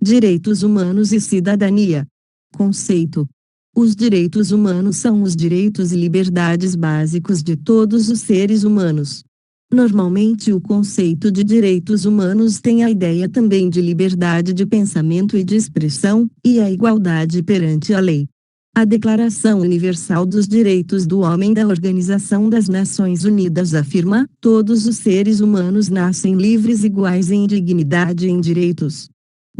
Direitos humanos e cidadania. Conceito: os direitos humanos são os direitos e liberdades básicos de todos os seres humanos. Normalmente o conceito de direitos humanos tem a ideia também de liberdade de pensamento e de expressão, e a igualdade perante a lei. A Declaração Universal dos Direitos do Homem da Organização das Nações Unidas afirma: todos os seres humanos nascem livres, iguais em dignidade e em direitos.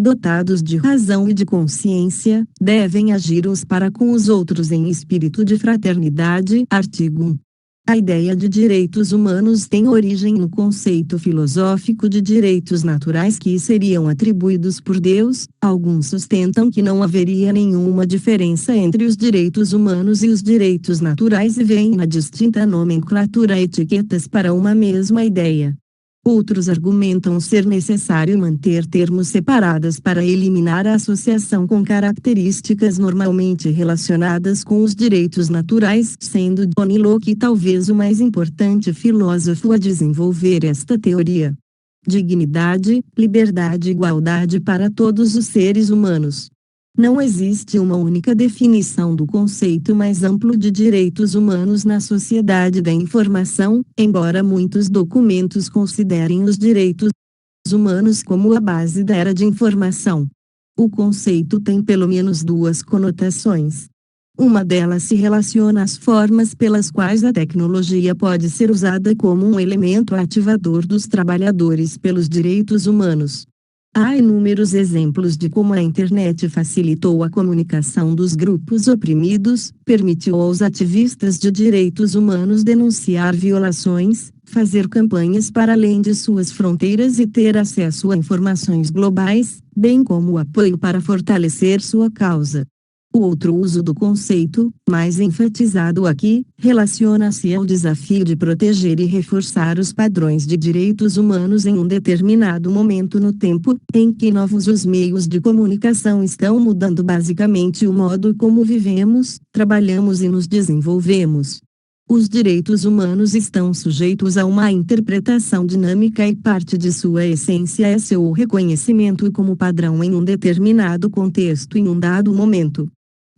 Dotados de razão e de consciência, devem agir uns para com os outros em espírito de fraternidade. Artigo 1. A ideia de direitos humanos tem origem no conceito filosófico de direitos naturais que seriam atribuídos por Deus. Alguns sustentam que não haveria nenhuma diferença entre os direitos humanos e os direitos naturais e veem na distinta nomenclatura etiquetas para uma mesma ideia. Outros argumentam ser necessário manter termos separados para eliminar a associação com características normalmente relacionadas com os direitos naturais, sendo John Locke talvez o mais importante filósofo a desenvolver esta teoria. Dignidade, liberdade e igualdade para todos os seres humanos. Não existe uma única definição do conceito mais amplo de direitos humanos na sociedade da informação, embora muitos documentos considerem os direitos humanos como a base da era de informação. O conceito tem pelo menos duas conotações. Uma delas se relaciona às formas pelas quais a tecnologia pode ser usada como um elemento ativador dos trabalhadores pelos direitos humanos. Há inúmeros exemplos de como a internet facilitou a comunicação dos grupos oprimidos, permitiu aos ativistas de direitos humanos denunciar violações, fazer campanhas para além de suas fronteiras e ter acesso a informações globais, bem como apoio para fortalecer sua causa. O outro uso do conceito, mais enfatizado aqui, relaciona-se ao desafio de proteger e reforçar os padrões de direitos humanos em um determinado momento no tempo, em que novos os meios de comunicação estão mudando basicamente o modo como vivemos, trabalhamos e nos desenvolvemos. Os direitos humanos estão sujeitos a uma interpretação dinâmica e parte de sua essência é seu reconhecimento como padrão em um determinado contexto em um dado momento.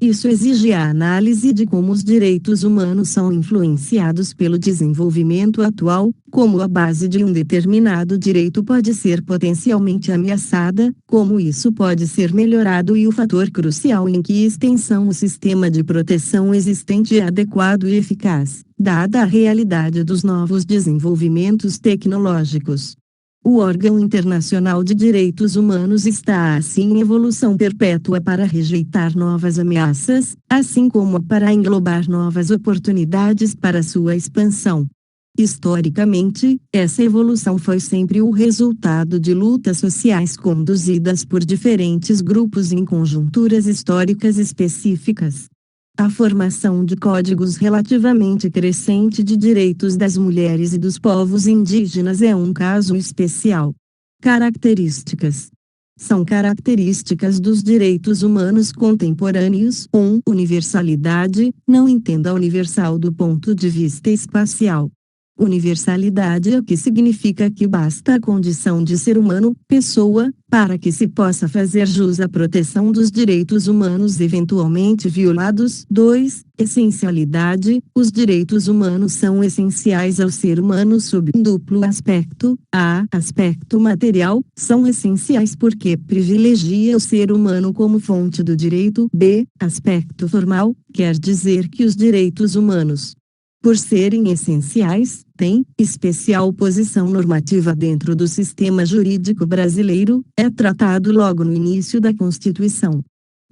Isso exige a análise de como os direitos humanos são influenciados pelo desenvolvimento atual, como a base de um determinado direito pode ser potencialmente ameaçada, como isso pode ser melhorado e o fator crucial em que extensão o sistema de proteção existente é adequado e eficaz, dada a realidade dos novos desenvolvimentos tecnológicos. O órgão internacional de direitos humanos está assim em evolução perpétua para rejeitar novas ameaças, assim como para englobar novas oportunidades para sua expansão. Historicamente, essa evolução foi sempre o resultado de lutas sociais conduzidas por diferentes grupos em conjunturas históricas específicas. A formação de códigos relativamente crescente de direitos das mulheres e dos povos indígenas é um caso especial. Características. São características dos direitos humanos contemporâneos. 1. Universalidade, não entenda universal do ponto de vista espacial. Universalidade é o que significa que basta a condição de ser humano, pessoa, para que se possa fazer jus à proteção dos direitos humanos eventualmente violados. 2. Essencialidade, os direitos humanos são essenciais ao ser humano sob um duplo aspecto. A. Aspecto material, são essenciais porque privilegia o ser humano como fonte do direito. B. Aspecto formal, quer dizer que os direitos humanos, por serem essenciais, têm especial posição normativa dentro do sistema jurídico brasileiro, é tratado logo no início da Constituição.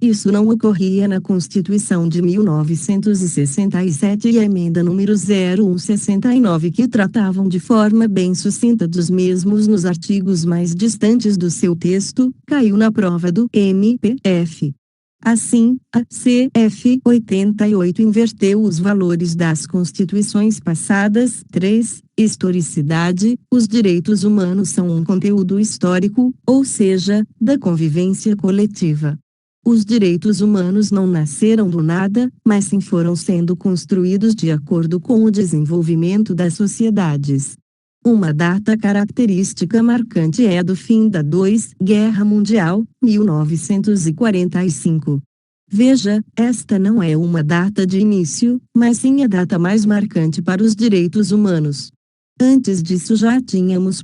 Isso não ocorria na Constituição de 1967 e a emenda número 0169 que tratavam de forma bem sucinta dos mesmos nos artigos mais distantes do seu texto, caiu na prova do MPF. Assim, a CF 88 inverteu os valores das constituições passadas. 3. Historicidade, os direitos humanos são um conteúdo histórico, ou seja, da convivência coletiva. Os direitos humanos não nasceram do nada, mas sim foram sendo construídos de acordo com o desenvolvimento das sociedades. Uma data característica marcante é a do fim da Guerra Mundial, 1945. Veja, esta não é uma data de início, mas sim a data mais marcante para os direitos humanos. Antes disso já tínhamos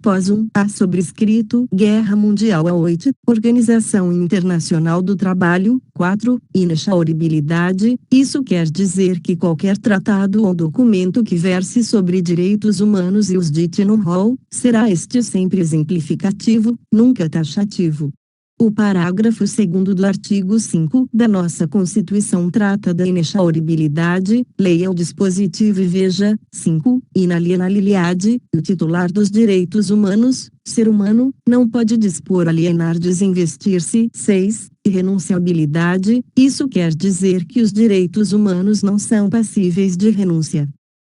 a sobrescrito Guerra Mundial A8, Organização Internacional do Trabalho, 4, inexauribilidade, isso quer dizer que qualquer tratado ou documento que verse sobre direitos humanos e os dite no rol, será este sempre exemplificativo, nunca taxativo. O parágrafo 2º do artigo 5 da nossa Constituição trata da inexauribilidade, leia o dispositivo e veja, 5, inalienabilidade, o titular dos direitos humanos, ser humano, não pode dispor alienar desinvestir-se, 6, irrenunciabilidade, isso quer dizer que os direitos humanos não são passíveis de renúncia.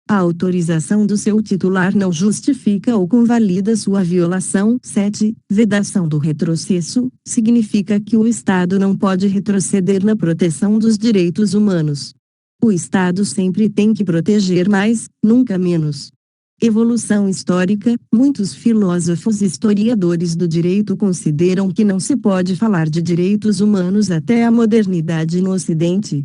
A autorização do seu titular não justifica ou convalida sua violação. 7. Vedação do retrocesso, significa que o Estado não pode retroceder na proteção dos direitos humanos. O Estado sempre tem que proteger mais, nunca menos. Evolução histórica, muitos filósofos e historiadores do direito consideram que não se pode falar de direitos humanos até a modernidade no Ocidente.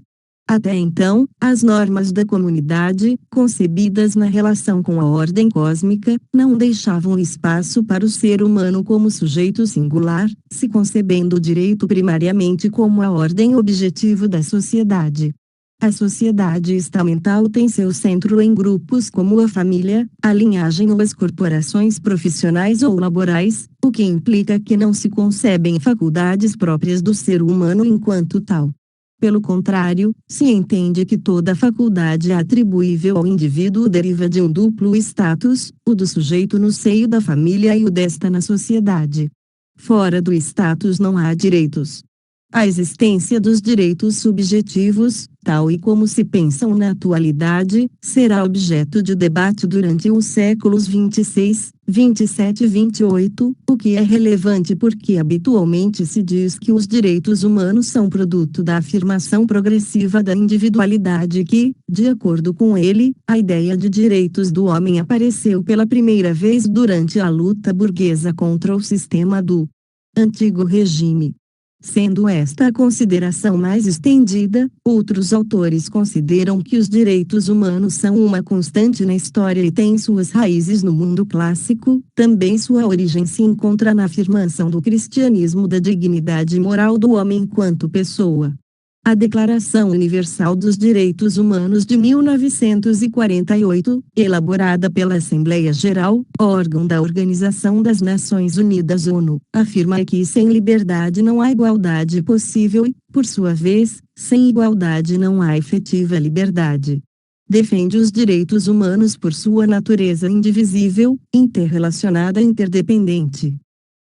Até então, as normas da comunidade, concebidas na relação com a ordem cósmica, não deixavam espaço para o ser humano como sujeito singular, se concebendo o direito primariamente como a ordem objetivo da sociedade. A sociedade estamental tem seu centro em grupos como a família, a linhagem ou as corporações profissionais ou laborais, o que implica que não se concebem faculdades próprias do ser humano enquanto tal. Pelo contrário, se entende que toda faculdade atribuível ao indivíduo deriva de um duplo status, o do sujeito no seio da família e o desta na sociedade. Fora do status não há direitos. A existência dos direitos subjetivos, tal e como se pensam na atualidade, será objeto de debate durante os séculos 26, 27 e 28, o que é relevante porque habitualmente se diz que os direitos humanos são produto da afirmação progressiva da individualidade que, de acordo com ele, a ideia de direitos do homem apareceu pela primeira vez durante a luta burguesa contra o sistema do antigo regime. Sendo esta a consideração mais estendida, outros autores consideram que os direitos humanos são uma constante na história e têm suas raízes no mundo clássico, também sua origem se encontra na afirmação do cristianismo da dignidade moral do homem enquanto pessoa. A Declaração Universal dos Direitos Humanos de 1948, elaborada pela Assembleia Geral, órgão da Organização das Nações Unidas (ONU), afirma que sem liberdade não há igualdade possível e, por sua vez, sem igualdade não há efetiva liberdade. Defende os direitos humanos por sua natureza indivisível, interrelacionada e interdependente.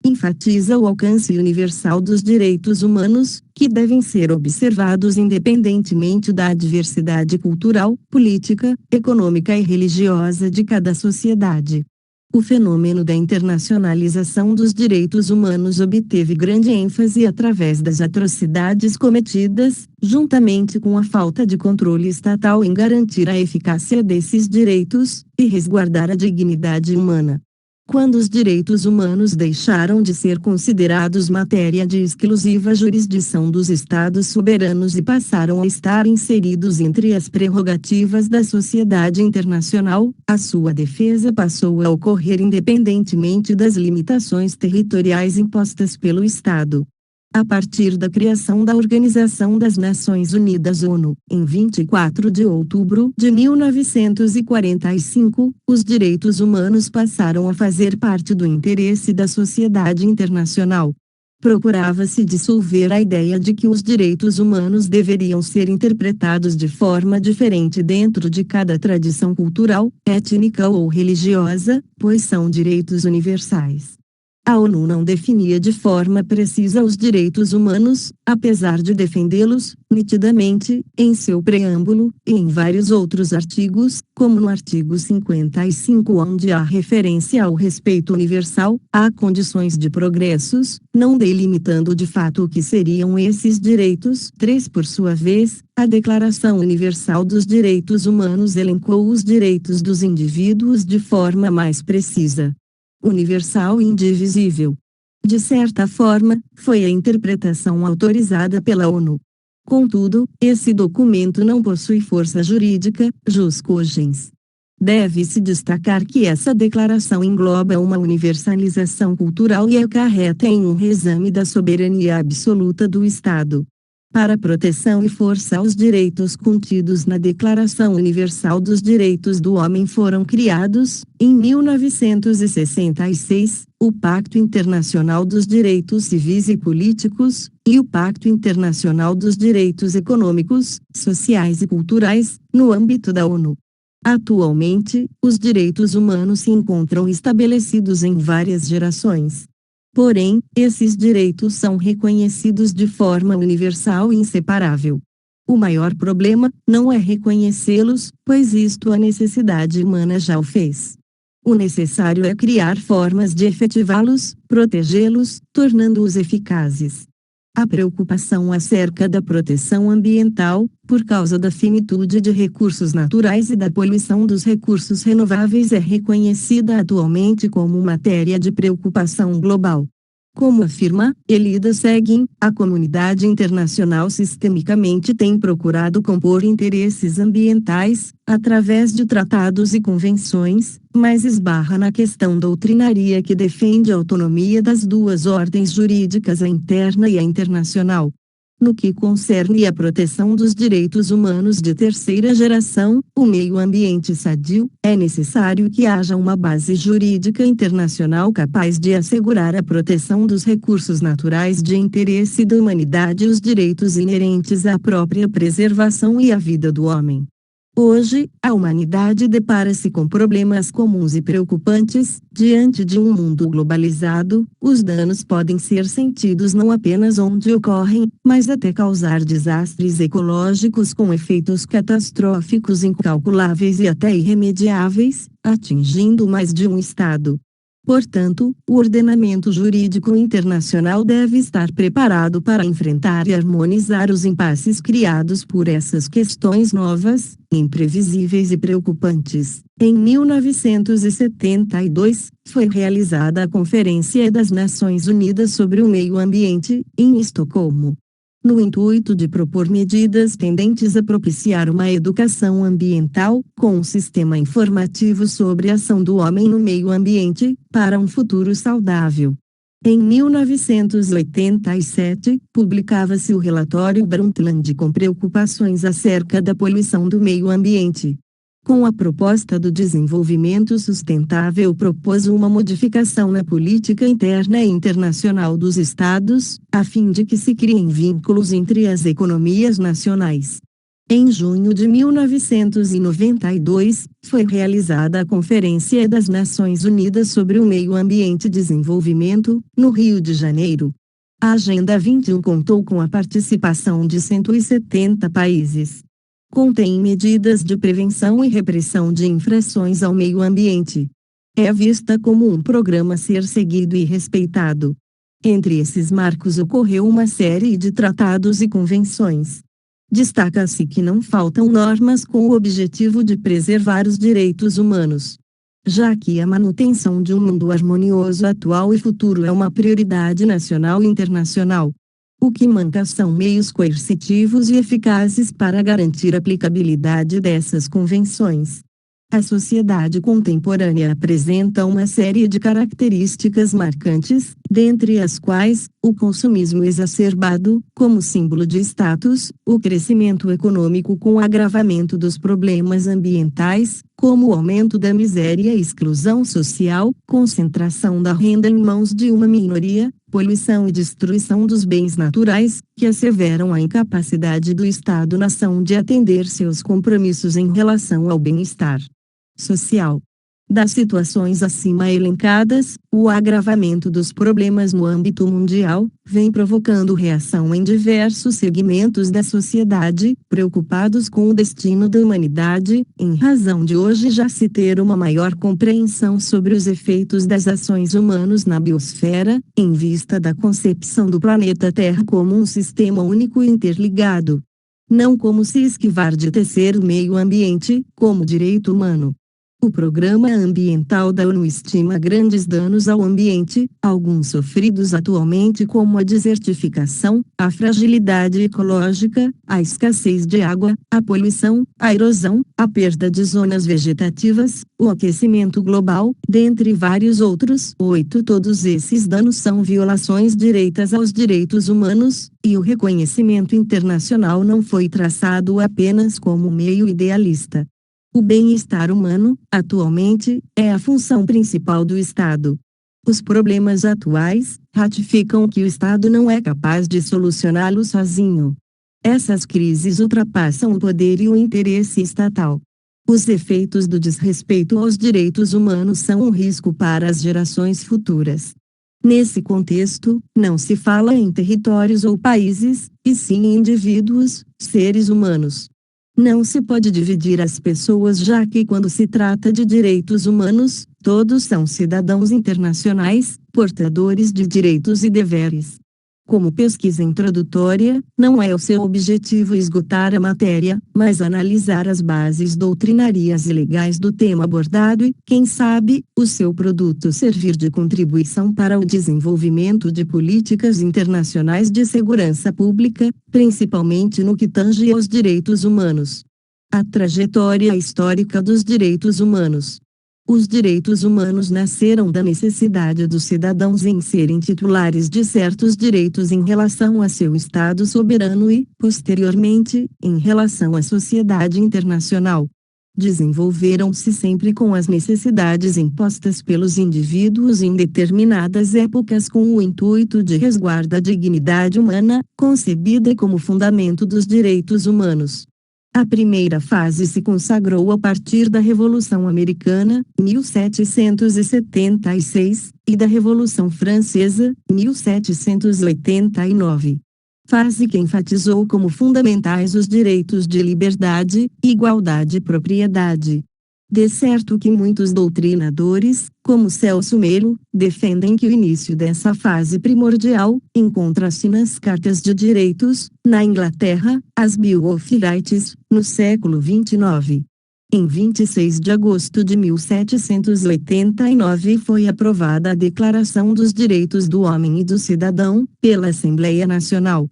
Enfatiza o alcance universal dos direitos humanos, que devem ser observados independentemente da diversidade cultural, política, econômica e religiosa de cada sociedade. O fenômeno da internacionalização dos direitos humanos obteve grande ênfase através das atrocidades cometidas, juntamente com a falta de controle estatal em garantir a eficácia desses direitos, e resguardar a dignidade humana. Quando os direitos humanos deixaram de ser considerados matéria de exclusiva jurisdição dos Estados soberanos e passaram a estar inseridos entre as prerrogativas da sociedade internacional, a sua defesa passou a ocorrer independentemente das limitações territoriais impostas pelo Estado. A partir da criação da Organização das Nações Unidas (ONU), em 24 de outubro de 1945, os direitos humanos passaram a fazer parte do interesse da sociedade internacional. Procurava-se dissolver a ideia de que os direitos humanos deveriam ser interpretados de forma diferente dentro de cada tradição cultural, étnica ou religiosa, pois são direitos universais. A ONU não definia de forma precisa os direitos humanos, apesar de defendê-los, nitidamente, em seu preâmbulo, e em vários outros artigos, como no artigo 55, onde há referência ao respeito universal, a condições de progressos, não delimitando de fato o que seriam esses direitos. 3. Por sua vez, a Declaração Universal dos Direitos Humanos elencou os direitos dos indivíduos de forma mais precisa, universal e indivisível. De certa forma, foi a interpretação autorizada pela ONU. Contudo, esse documento não possui força jurídica, jus cogens. Deve-se destacar que essa declaração engloba uma universalização cultural e acarreta em um reexame da soberania absoluta do Estado. Para proteção e força aos direitos contidos na Declaração Universal dos Direitos do Homem foram criados, em 1966, o Pacto Internacional dos Direitos Civis e Políticos, e o Pacto Internacional dos Direitos Econômicos, Sociais e Culturais, no âmbito da ONU. Atualmente, os direitos humanos se encontram estabelecidos em várias gerações. Porém, esses direitos são reconhecidos de forma universal e inseparável. O maior problema não é reconhecê-los, pois isto a necessidade humana já o fez. O necessário é criar formas de efetivá-los, protegê-los, tornando-os eficazes. A preocupação acerca da proteção ambiental, por causa da finitude de recursos naturais e da poluição dos recursos renováveis, é reconhecida atualmente como matéria de preocupação global. Como afirma Elida Seguin, a comunidade internacional sistemicamente tem procurado compor interesses ambientais, através de tratados e convenções, mas esbarra na questão doutrinária que defende a autonomia das duas ordens jurídicas, a interna e a internacional. No que concerne à proteção dos direitos humanos de terceira geração, o meio ambiente sadio, é necessário que haja uma base jurídica internacional capaz de assegurar a proteção dos recursos naturais de interesse da humanidade e os direitos inerentes à própria preservação e à vida do homem. Hoje, a humanidade depara-se com problemas comuns e preocupantes. Diante de um mundo globalizado, os danos podem ser sentidos não apenas onde ocorrem, mas até causar desastres ecológicos com efeitos catastróficos incalculáveis e até irremediáveis, atingindo mais de um estado. Portanto, o ordenamento jurídico internacional deve estar preparado para enfrentar e harmonizar os impasses criados por essas questões novas, imprevisíveis e preocupantes. Em 1972, foi realizada a Conferência das Nações Unidas sobre o Meio Ambiente, em Estocolmo, no intuito de propor medidas tendentes a propiciar uma educação ambiental, com um sistema informativo sobre a ação do homem no meio ambiente, para um futuro saudável. Em 1987, publicava-se o relatório Brundtland com preocupações acerca da poluição do meio ambiente. Com a proposta do desenvolvimento sustentável, propôs uma modificação na política interna e internacional dos Estados, a fim de que se criem vínculos entre as economias nacionais. Em junho de 1992, foi realizada a Conferência das Nações Unidas sobre o Meio Ambiente e Desenvolvimento, no Rio de Janeiro. A Agenda 21 contou com a participação de 170 países. Contém medidas de prevenção e repressão de infrações ao meio ambiente. É vista como um programa a ser seguido e respeitado. Entre esses marcos ocorreu uma série de tratados e convenções. Destaca-se que não faltam normas com o objetivo de preservar os direitos humanos, já que a manutenção de um mundo harmonioso atual e futuro é uma prioridade nacional e internacional. O que manca são meios coercitivos e eficazes para garantir a aplicabilidade dessas convenções. A sociedade contemporânea apresenta uma série de características marcantes, dentre as quais, o consumismo exacerbado, como símbolo de status, o crescimento econômico com o agravamento dos problemas ambientais, como o aumento da miséria e exclusão social, concentração da renda em mãos de uma minoria, poluição e destruição dos bens naturais, que asseveram a incapacidade do Estado-nação de atender seus compromissos em relação ao bem-estar social. Das situações acima elencadas, o agravamento dos problemas no âmbito mundial vem provocando reação em diversos segmentos da sociedade, preocupados com o destino da humanidade, em razão de hoje já se ter uma maior compreensão sobre os efeitos das ações humanas na biosfera, em vista da concepção do planeta Terra como um sistema único e interligado. Não como se esquivar de tecer o meio ambiente, como direito humano. O Programa Ambiental da ONU estima grandes danos ao ambiente, alguns sofridos atualmente como a desertificação, a fragilidade ecológica, a escassez de água, a poluição, a erosão, a perda de zonas vegetativas, o aquecimento global, dentre vários outros. 8. Todos esses danos são violações diretas aos direitos humanos, e o reconhecimento internacional não foi traçado apenas como meio idealista. O bem-estar humano, atualmente, é a função principal do Estado. Os problemas atuais ratificam que o Estado não é capaz de solucioná-los sozinho. Essas crises ultrapassam o poder e o interesse estatal. Os efeitos do desrespeito aos direitos humanos são um risco para as gerações futuras. Nesse contexto, não se fala em territórios ou países, e sim em indivíduos, seres humanos. Não se pode dividir as pessoas, já que quando se trata de direitos humanos, todos são cidadãos internacionais, portadores de direitos e deveres. Como pesquisa introdutória, não é o seu objetivo esgotar a matéria, mas analisar as bases doutrinárias e legais do tema abordado e, quem sabe, o seu produto servir de contribuição para o desenvolvimento de políticas internacionais de segurança pública, principalmente no que tange aos direitos humanos. A trajetória histórica dos direitos humanos. Os direitos humanos nasceram da necessidade dos cidadãos em serem titulares de certos direitos em relação a seu Estado soberano e, posteriormente, em relação à sociedade internacional. Desenvolveram-se sempre com as necessidades impostas pelos indivíduos em determinadas épocas com o intuito de resguardo da dignidade humana, concebida como fundamento dos direitos humanos. A primeira fase se consagrou a partir da Revolução Americana, 1776, e da Revolução Francesa, 1789. Fase que enfatizou como fundamentais os direitos de liberdade, igualdade e propriedade. De certo que muitos doutrinadores, como Celso Melo, defendem que o início dessa fase primordial encontra-se nas Cartas de Direitos, na Inglaterra, as Bill of Rights, no século XXIX. Em 26 de agosto de 1789 foi aprovada a Declaração dos Direitos do Homem e do Cidadão, pela Assembleia Nacional.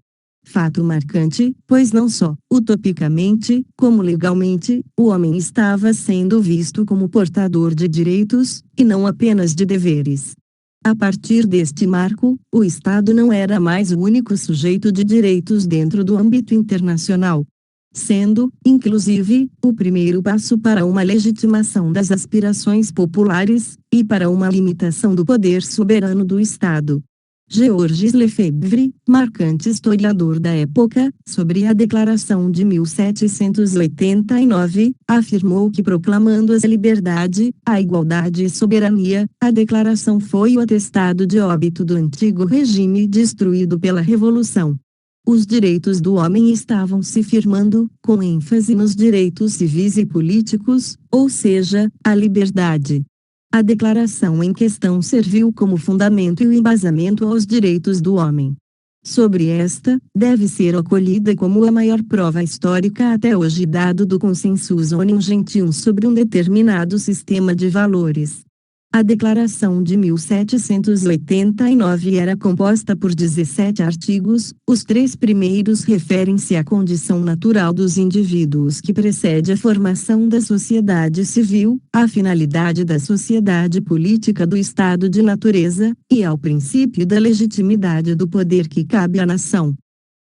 Fato marcante, pois não só, utopicamente, como legalmente, o homem estava sendo visto como portador de direitos, e não apenas de deveres. A partir deste marco, o Estado não era mais o único sujeito de direitos dentro do âmbito internacional. Sendo, inclusive, o primeiro passo para uma legitimação das aspirações populares, e para uma limitação do poder soberano do Estado. Georges Lefebvre, marcante historiador da época, sobre a Declaração de 1789, afirmou que proclamando a liberdade, a igualdade e soberania, a declaração foi o atestado de óbito do antigo regime destruído pela Revolução. Os direitos do homem estavam se firmando, com ênfase nos direitos civis e políticos, ou seja, a liberdade. A declaração em questão serviu como fundamento e embasamento aos direitos do homem. Sobre esta, deve ser acolhida como a maior prova histórica até hoje dado do Consensus Union Gentium sobre um determinado sistema de valores. A Declaração de 1789 era composta por 17 artigos, os 3 primeiros referem-se à condição natural dos indivíduos que precede a formação da sociedade civil, à finalidade da sociedade política do Estado de natureza, e ao princípio da legitimidade do poder que cabe à nação.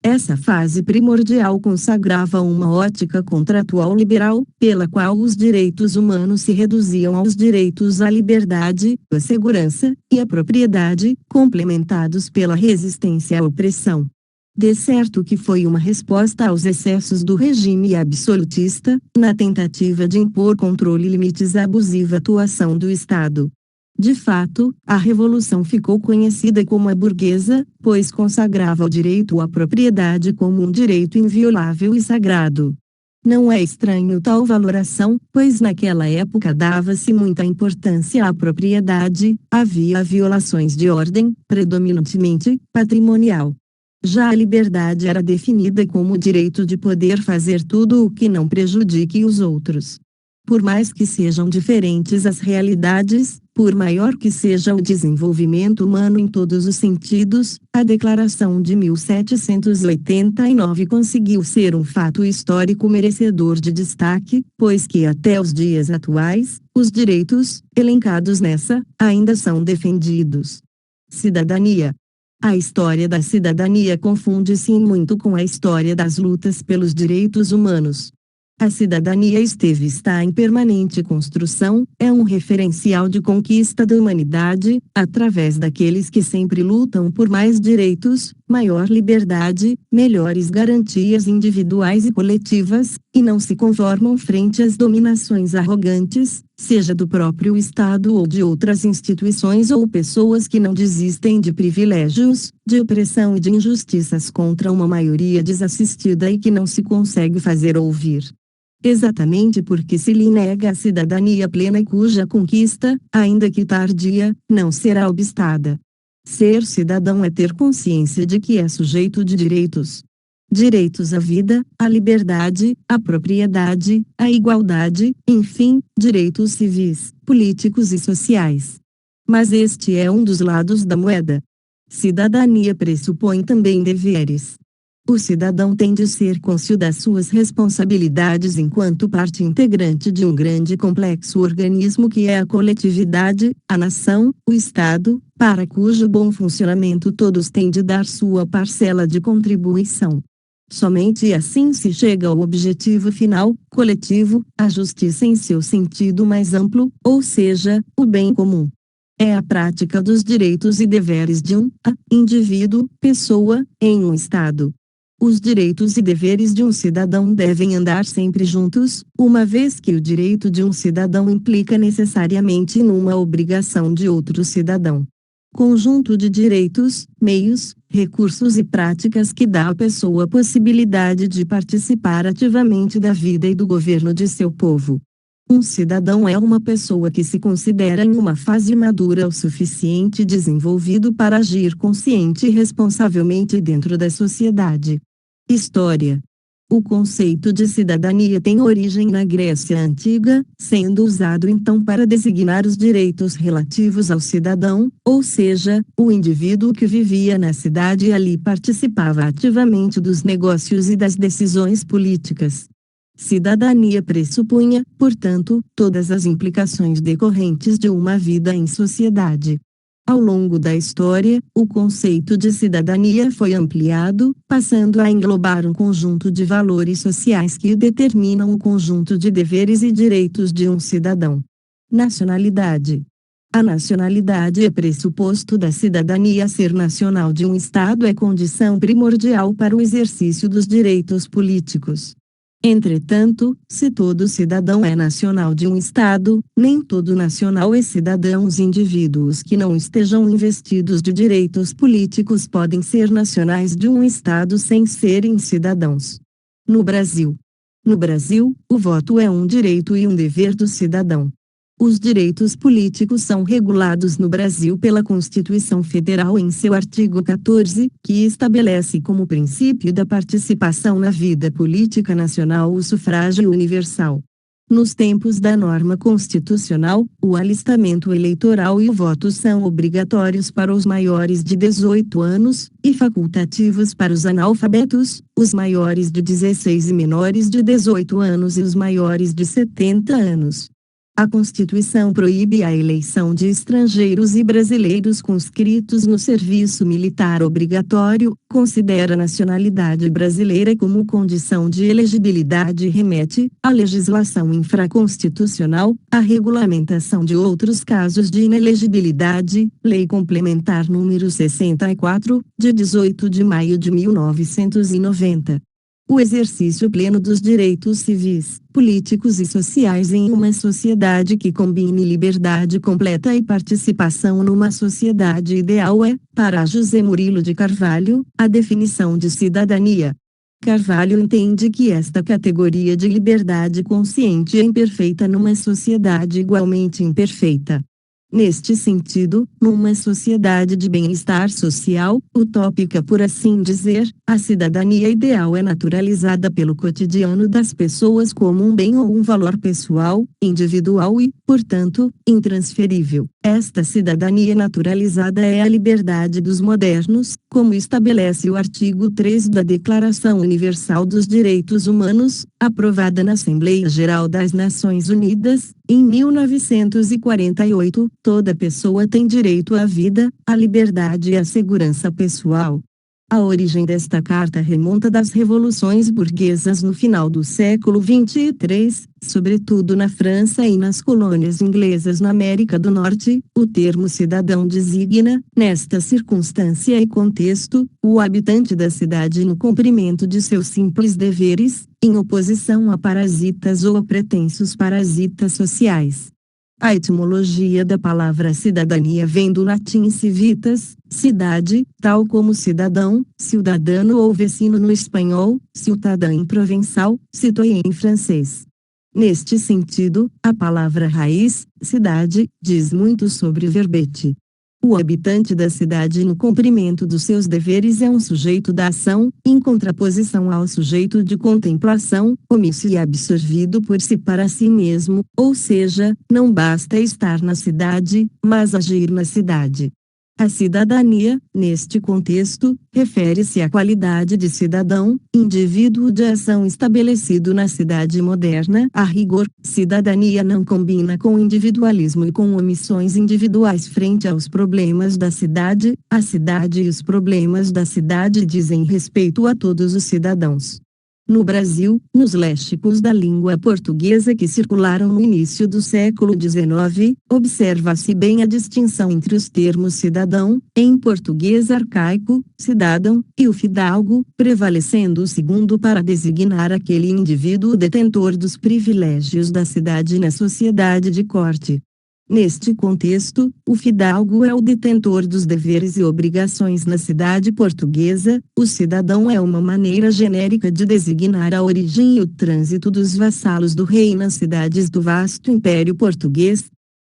Essa fase primordial consagrava uma ótica contratual liberal, pela qual os direitos humanos se reduziam aos direitos à liberdade, à segurança, e à propriedade, complementados pela resistência à opressão. De certo que foi uma resposta aos excessos do regime absolutista, na tentativa de impor controle e limites à abusiva atuação do Estado. De fato, a Revolução ficou conhecida como a burguesa, pois consagrava o direito à propriedade como um direito inviolável e sagrado. Não é estranho tal valoração, pois naquela época dava-se muita importância à propriedade, havia violações de ordem, predominantemente patrimonial. Já a liberdade era definida como o direito de poder fazer tudo o que não prejudique os outros. Por mais que sejam diferentes as realidades, por maior que seja o desenvolvimento humano em todos os sentidos, a Declaração de 1789 conseguiu ser um fato histórico merecedor de destaque, pois que até os dias atuais, os direitos, elencados nessa, ainda são defendidos. Cidadania. A história da cidadania confunde-se muito com a história das lutas pelos direitos humanos. A cidadania está em permanente construção, é um referencial de conquista da humanidade, através daqueles que sempre lutam por mais direitos, maior liberdade, melhores garantias individuais e coletivas, e não se conformam frente às dominações arrogantes, seja do próprio Estado ou de outras instituições ou pessoas que não desistem de privilégios, de opressão e de injustiças contra uma maioria desassistida e que não se consegue fazer ouvir. Exatamente porque se lhe nega a cidadania plena e cuja conquista, ainda que tardia, não será obstada. Ser cidadão é ter consciência de que é sujeito de direitos. Direitos à vida, à liberdade, à propriedade, à igualdade, enfim, direitos civis, políticos e sociais. Mas este é um dos lados da moeda. Cidadania pressupõe também deveres. O cidadão tem de ser cônscio das suas responsabilidades enquanto parte integrante de um grande e complexo organismo que é a coletividade, a nação, o Estado, para cujo bom funcionamento todos têm de dar sua parcela de contribuição. Somente assim se chega ao objetivo final, coletivo, a justiça em seu sentido mais amplo, ou seja, o bem comum. É a prática dos direitos e deveres de um indivíduo, pessoa, em um Estado. Os direitos e deveres de um cidadão devem andar sempre juntos, uma vez que o direito de um cidadão implica necessariamente numa obrigação de outro cidadão. Conjunto de direitos, meios, recursos e práticas que dá à pessoa a possibilidade de participar ativamente da vida e do governo de seu povo. Um cidadão é uma pessoa que se considera em uma fase madura o suficiente desenvolvido para agir consciente e responsavelmente dentro da sociedade. História. O conceito de cidadania tem origem na Grécia Antiga, sendo usado então para designar os direitos relativos ao cidadão, ou seja, o indivíduo que vivia na cidade e ali participava ativamente dos negócios e das decisões políticas. Cidadania pressupunha, portanto, todas as implicações decorrentes de uma vida em sociedade. Ao longo da história, o conceito de cidadania foi ampliado, passando a englobar um conjunto de valores sociais que determinam o conjunto de deveres e direitos de um cidadão. Nacionalidade. A nacionalidade é pressuposto da cidadania. Ser nacional de um Estado é condição primordial para o exercício dos direitos políticos. Entretanto, se todo cidadão é nacional de um Estado, nem todo nacional é cidadão. Os indivíduos que não estejam investidos de direitos políticos podem ser nacionais de um Estado sem serem cidadãos. No Brasil, o voto é um direito e um dever do cidadão. Os direitos políticos são regulados no Brasil pela Constituição Federal em seu artigo 14, que estabelece como princípio da participação na vida política nacional o sufrágio universal. Nos tempos da norma constitucional, o alistamento eleitoral e o voto são obrigatórios para os maiores de 18 anos, e facultativos para os analfabetos, os maiores de 16 e menores de 18 anos e os maiores de 70 anos. A Constituição proíbe a eleição de estrangeiros e brasileiros conscritos no serviço militar obrigatório, considera a nacionalidade brasileira como condição de elegibilidade e remete à legislação infraconstitucional, à regulamentação de outros casos de inelegibilidade, Lei Complementar número 64, de 18 de maio de 1990. O exercício pleno dos direitos civis, políticos e sociais em uma sociedade que combine liberdade completa e participação numa sociedade ideal é, para José Murilo de Carvalho, a definição de cidadania. Carvalho entende que esta categoria de liberdade consciente é imperfeita numa sociedade igualmente imperfeita. Neste sentido, numa sociedade de bem-estar social, utópica por assim dizer, a cidadania ideal é naturalizada pelo cotidiano das pessoas como um bem ou um valor pessoal, individual e, portanto, intransferível. Esta cidadania naturalizada é a liberdade dos modernos, como estabelece o artigo 3 da Declaração Universal dos Direitos Humanos, aprovada na Assembleia Geral das Nações Unidas, em 1948, toda pessoa tem direito à vida, à liberdade e à segurança pessoal. A origem desta carta remonta das revoluções burguesas no final do século XXIII, sobretudo na França e nas colônias inglesas na América do Norte. O termo cidadão designa, nesta circunstância e contexto, o habitante da cidade no cumprimento de seus simples deveres, em oposição a parasitas ou a pretensos parasitas sociais. A etimologia da palavra cidadania vem do latim civitas, cidade, tal como cidadão, ciudadano ou vecino no espanhol, ciutadã em provençal, citoyen em francês. Neste sentido, a palavra raiz, cidade, diz muito sobre o verbete. O habitante da cidade no cumprimento dos seus deveres é um sujeito da ação, em contraposição ao sujeito de contemplação, omisso e absorvido por si para si mesmo, ou seja, não basta estar na cidade, mas agir na cidade. A cidadania, neste contexto, refere-se à qualidade de cidadão, indivíduo de ação estabelecido na cidade moderna. A rigor, cidadania não combina com individualismo e com omissões individuais frente aos problemas da cidade. A cidade e os problemas da cidade dizem respeito a todos os cidadãos. No Brasil, nos léxicos da língua portuguesa que circularam no início do século XIX, observa-se bem a distinção entre os termos cidadão, em português arcaico, cidadão, e o fidalgo, prevalecendo o segundo para designar aquele indivíduo detentor dos privilégios da cidade na sociedade de corte. Neste contexto, o fidalgo é o detentor dos deveres e obrigações na cidade portuguesa. O cidadão é uma maneira genérica de designar a origem e o trânsito dos vassalos do rei nas cidades do vasto Império Português.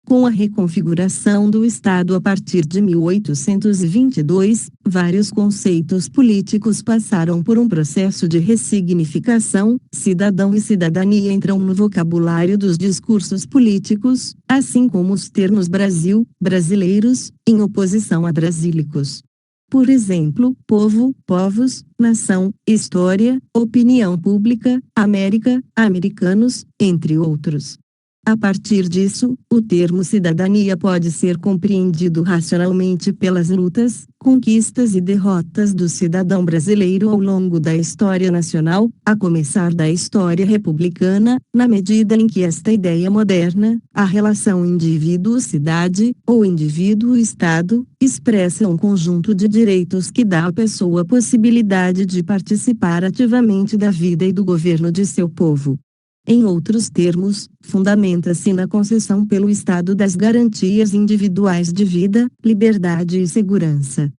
Com a reconfiguração do Estado a partir de 1822, vários conceitos políticos passaram por um processo de ressignificação. Cidadão e cidadania entram no vocabulário dos discursos políticos, assim como os termos Brasil, brasileiros, em oposição a brasílicos. Por exemplo, povo, povos, nação, história, opinião pública, América, americanos, entre outros. A partir disso, o termo cidadania pode ser compreendido racionalmente pelas lutas, conquistas e derrotas do cidadão brasileiro ao longo da história nacional, a começar da história republicana, na medida em que esta ideia moderna, a relação indivíduo-cidade, ou indivíduo-estado, expressa um conjunto de direitos que dá à pessoa a possibilidade de participar ativamente da vida e do governo de seu povo. Em outros termos, fundamenta-se na concessão pelo Estado das garantias individuais de vida, liberdade e segurança.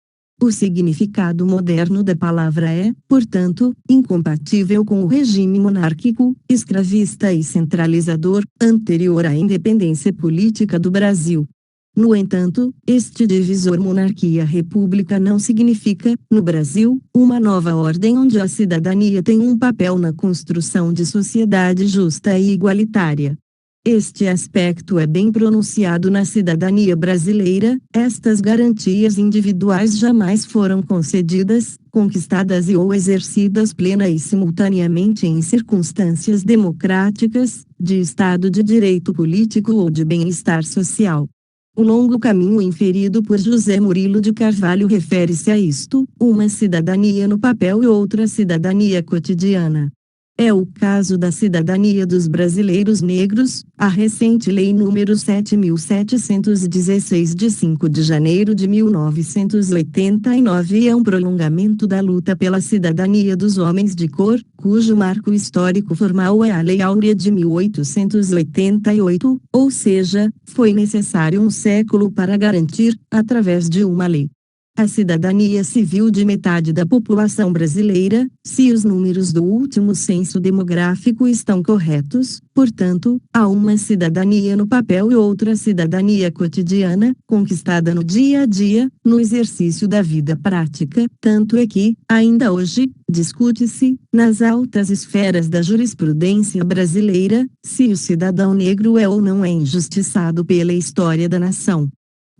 O significado moderno da palavra é, portanto, incompatível com o regime monárquico, escravista e centralizador, anterior à independência política do Brasil. No entanto, este divisor monarquia-república não significa, no Brasil, uma nova ordem onde a cidadania tem um papel na construção de sociedade justa e igualitária. Este aspecto é bem pronunciado na cidadania brasileira. Estas garantias individuais jamais foram concedidas, conquistadas e ou exercidas plena e simultaneamente em circunstâncias democráticas, de Estado de direito político ou de bem-estar social. O longo caminho inferido por José Murilo de Carvalho refere-se a isto, uma cidadania no papel e outra cidadania cotidiana. É o caso da cidadania dos brasileiros negros. A recente Lei nº 7.716 de 5 de janeiro de 1989 é um prolongamento da luta pela cidadania dos homens de cor, cujo marco histórico formal é a Lei Áurea de 1888, ou seja, foi necessário um século para garantir, através de uma lei, a cidadania civil de metade da população brasileira. Se os números do último censo demográfico estão corretos, portanto, há uma cidadania no papel e outra cidadania cotidiana, conquistada no dia a dia, no exercício da vida prática. Tanto é que, ainda hoje, discute-se, nas altas esferas da jurisprudência brasileira, se o cidadão negro é ou não é injustiçado pela história da nação.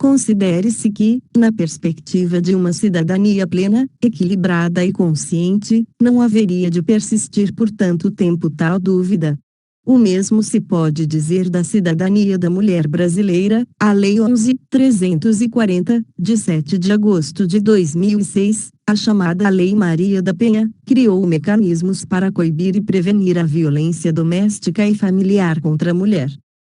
Considere-se que, na perspectiva de uma cidadania plena, equilibrada e consciente, não haveria de persistir por tanto tempo tal dúvida. O mesmo se pode dizer da cidadania da mulher brasileira. A Lei 11.340, de 7 de agosto de 2006, a chamada Lei Maria da Penha, criou mecanismos para coibir e prevenir a violência doméstica e familiar contra a mulher.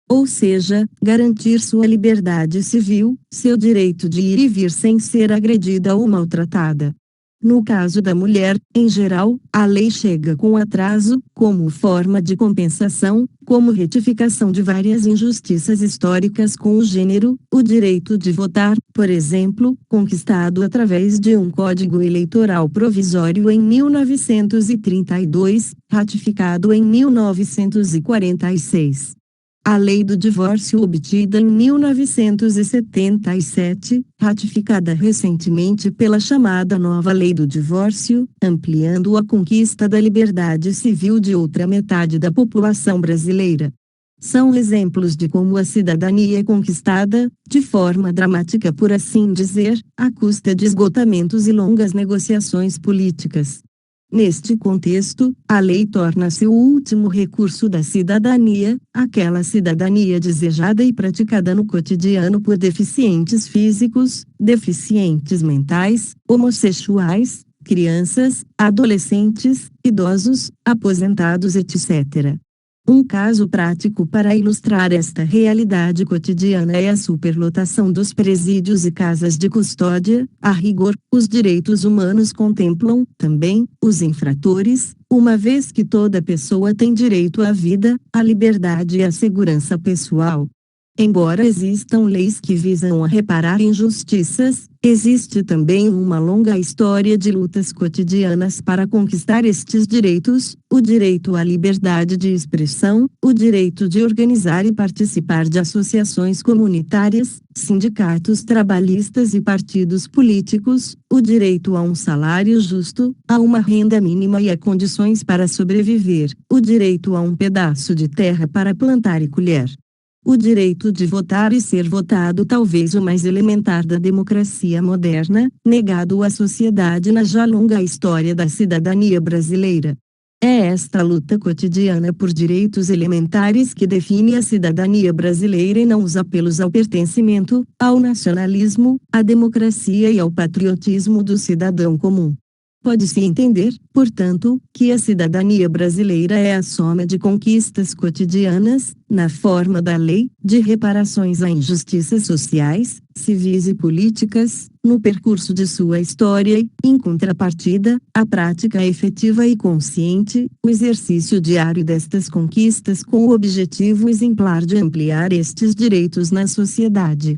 Ou seja, garantir sua liberdade civil, seu direito de ir e vir sem ser agredida ou maltratada. No caso da mulher, em geral, a lei chega com atraso, como forma de compensação, como retificação de várias injustiças históricas com o gênero. O direito de votar, por exemplo, conquistado através de um Código Eleitoral provisório em 1932, ratificado em 1946. A Lei do Divórcio obtida em 1977, ratificada recentemente pela chamada Nova Lei do Divórcio, ampliando a conquista da liberdade civil de outra metade da população brasileira. São exemplos de como a cidadania é conquistada, de forma dramática por assim dizer, à custa de esgotamentos e longas negociações políticas. Neste contexto, a lei torna-se o último recurso da cidadania, aquela cidadania desejada e praticada no cotidiano por deficientes físicos, deficientes mentais, homossexuais, crianças, adolescentes, idosos, aposentados, etc. Um caso prático para ilustrar esta realidade cotidiana é a superlotação dos presídios e casas de custódia. A rigor, os direitos humanos contemplam, também, os infratores, uma vez que toda pessoa tem direito à vida, à liberdade e à segurança pessoal. Embora existam leis que visam a reparar injustiças, existe também uma longa história de lutas cotidianas para conquistar estes direitos: o direito à liberdade de expressão, o direito de organizar e participar de associações comunitárias, sindicatos trabalhistas e partidos políticos, o direito a um salário justo, a uma renda mínima e a condições para sobreviver, o direito a um pedaço de terra para plantar e colher. O direito de votar e ser votado, talvez o mais elementar da democracia moderna, negado à sociedade na já longa história da cidadania brasileira. É esta luta cotidiana por direitos elementares que define a cidadania brasileira e não os apelos ao pertencimento, ao nacionalismo, à democracia e ao patriotismo do cidadão comum. Pode-se entender, portanto, que a cidadania brasileira é a soma de conquistas cotidianas, na forma da lei, de reparações a injustiças sociais, civis e políticas, no percurso de sua história e, em contrapartida, a prática efetiva e consciente, o exercício diário destas conquistas com o objetivo exemplar de ampliar estes direitos na sociedade.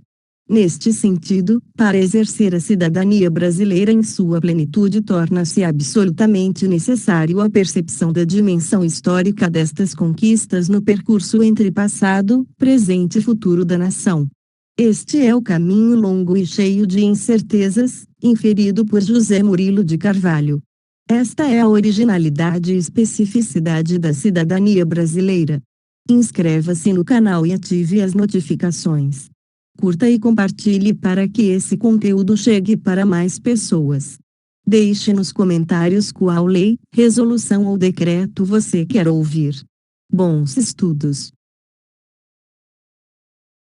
Neste sentido, para exercer a cidadania brasileira em sua plenitude, torna-se absolutamente necessário a percepção da dimensão histórica destas conquistas no percurso entre passado, presente e futuro da nação. Este é o caminho longo e cheio de incertezas, inferido por José Murilo de Carvalho. Esta é a originalidade e especificidade da cidadania brasileira. Inscreva-se no canal e ative as notificações. Curta e compartilhe para que esse conteúdo chegue para mais pessoas. Deixe nos comentários qual lei, resolução ou decreto você quer ouvir. Bons estudos!